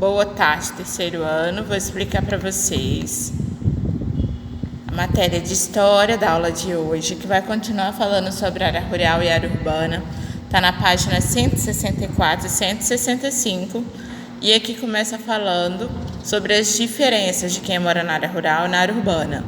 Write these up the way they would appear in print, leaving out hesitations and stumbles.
Boa tarde, terceiro ano. Vou explicar para vocês a matéria de História da aula de hoje, que vai continuar falando sobre área rural e área urbana. Está na página 164 e 165. E aqui começa falando sobre as diferenças de quem mora na área rural e na área urbana.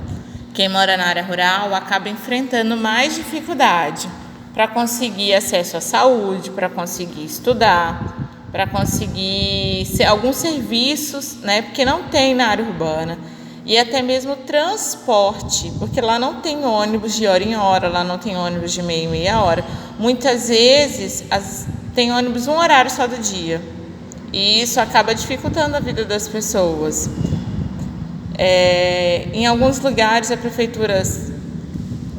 Quem mora na área rural acaba enfrentando mais dificuldade para conseguir acesso à saúde, para conseguir estudar, para conseguir alguns serviços, porque não tem na área urbana, e até mesmo transporte, porque lá não tem ônibus de hora em hora, lá não tem ônibus de meia em meia hora. Muitas vezes tem ônibus um horário só do dia, e isso acaba dificultando a vida das pessoas. Em alguns lugares a prefeitura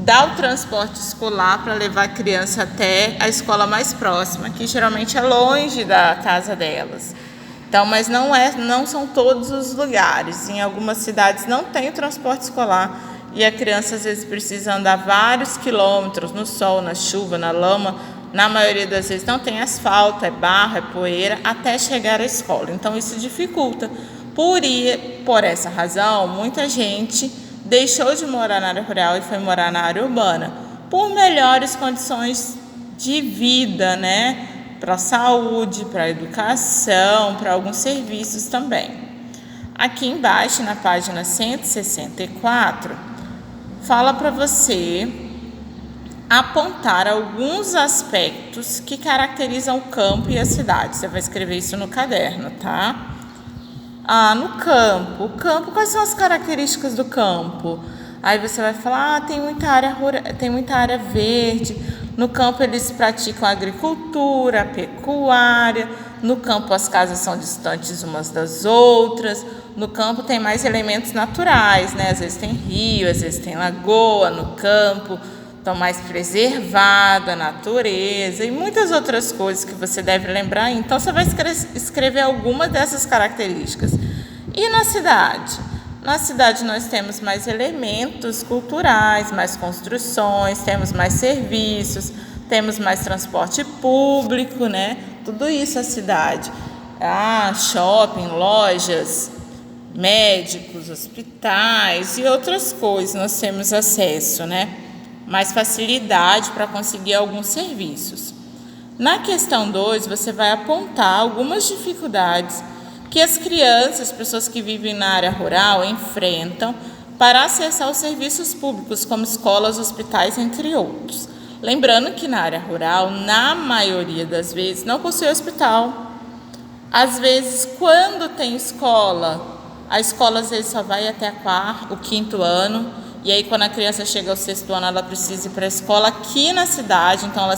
dá o transporte escolar para levar a criança até a escola mais próxima, que geralmente é longe da casa delas. Então, mas não são todos os lugares. Em algumas cidades não tem o transporte escolar e a criança às vezes precisa andar vários quilômetros no sol, na chuva, na lama. Na maioria das vezes não tem asfalto, é barro, é poeira, até chegar à escola. Então isso dificulta. Por essa razão, muita gente deixou de morar na área rural e foi morar na área urbana por melhores condições de vida, para a saúde, para a educação, para alguns serviços também. Aqui embaixo, na página 164, fala para você apontar alguns aspectos que caracterizam o campo e a cidade. Você vai escrever isso no caderno, tá? No campo. O campo, quais são as características do campo? Aí você vai falar, tem muita área verde. No campo eles praticam a agricultura, a pecuária. No campo as casas são distantes umas das outras. No campo tem mais elementos naturais, Às vezes tem rio, às vezes tem lagoa no campo. Então mais preservada a natureza e muitas outras coisas que você deve lembrar. Então você vai escrever alguma dessas características. E na cidade? Na cidade nós temos mais elementos culturais, mais construções, temos mais serviços, temos mais transporte público, Tudo isso a cidade. Shopping, lojas, médicos, hospitais e outras coisas nós temos acesso, mais facilidade para conseguir alguns serviços. Na questão 2, você vai apontar algumas dificuldades que as crianças, pessoas que vivem na área rural, enfrentam para acessar os serviços públicos, como escolas, hospitais, entre outros. Lembrando que na área rural, na maioria das vezes, não possui hospital. Às vezes, quando tem escola, a escola às vezes só vai até o quinto ano. E aí, quando a criança chega ao sexto ano, ela precisa ir para a escola aqui na cidade. Então, ela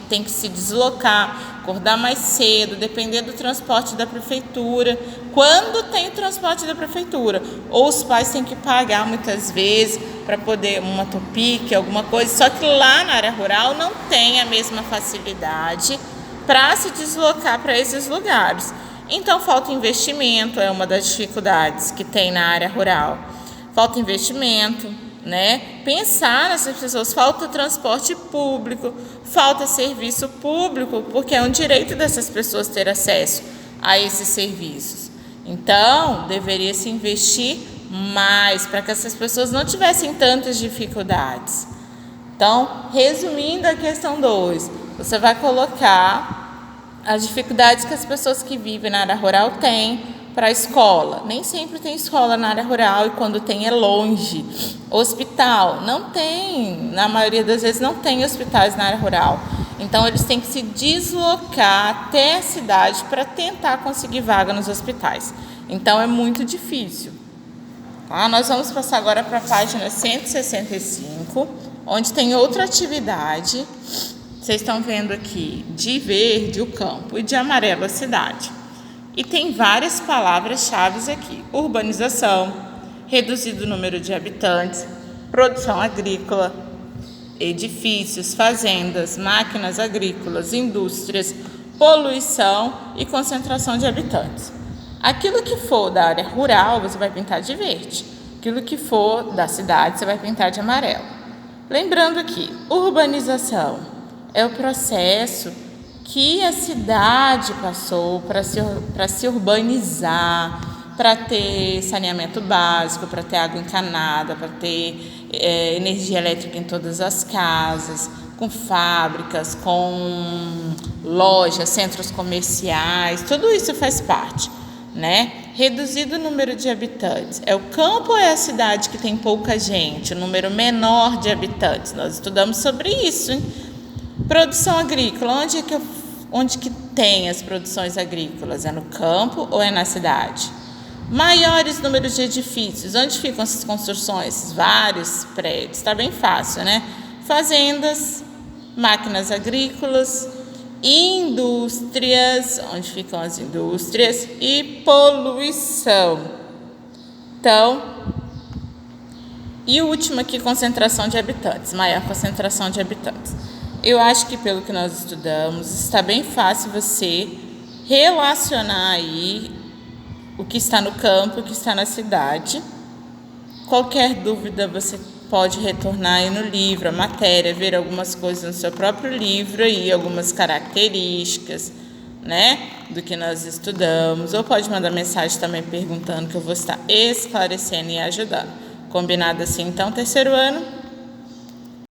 tem que se deslocar, acordar mais cedo, depender do transporte da prefeitura. Quando tem o transporte da prefeitura, ou os pais têm que pagar muitas vezes para poder uma topique, alguma coisa. Só que lá na área rural não tem a mesma facilidade para se deslocar para esses lugares. Então, falta investimento, é uma das dificuldades que tem na área rural. Falta investimento, pensar nessas pessoas, falta transporte público, falta serviço público, porque é um direito dessas pessoas ter acesso a esses serviços. Então, deveria se investir mais para que essas pessoas não tivessem tantas dificuldades. Então, resumindo a questão 2, você vai colocar as dificuldades que as pessoas que vivem na área rural têm para a escola. Nem sempre tem escola na área rural e quando tem é longe. Hospital, não tem, na maioria das vezes não tem hospitais na área rural. Então eles têm que se deslocar até a cidade para tentar conseguir vaga nos hospitais. Então é muito difícil. Nós vamos passar agora para a página 165, onde tem outra atividade. Vocês estão vendo aqui de verde o campo e de amarelo a cidade. E tem várias palavras-chave aqui: urbanização, reduzido o número de habitantes, produção agrícola, edifícios, fazendas, máquinas agrícolas, indústrias, poluição e concentração de habitantes. Aquilo que for da área rural, você vai pintar de verde. Aquilo que for da cidade, você vai pintar de amarelo. Lembrando que urbanização é o processo que a cidade passou para se urbanizar, para ter saneamento básico, para ter água encanada, para ter energia elétrica em todas as casas, com fábricas, com lojas, centros comerciais, tudo isso faz parte, né? Reduzido o número de habitantes. É o campo ou é a cidade que tem pouca gente, o número menor de habitantes? Nós estudamos sobre isso, hein? Produção agrícola, onde que tem as produções agrícolas? É no campo ou é na cidade? Maiores números de edifícios, onde ficam essas construções? Vários prédios, está bem fácil, né? Fazendas, máquinas agrícolas, indústrias, onde ficam as indústrias, e poluição. Então, e o último aqui, concentração de habitantes, maior concentração de habitantes. Eu acho que pelo que nós estudamos, está bem fácil você relacionar aí o que está no campo, o que está na cidade. Qualquer dúvida você pode retornar aí no livro, a matéria, ver algumas coisas no seu próprio livro aí, algumas características, né, do que nós estudamos, ou pode mandar mensagem também perguntando, que eu vou estar esclarecendo e ajudando. Combinado assim, então, terceiro ano?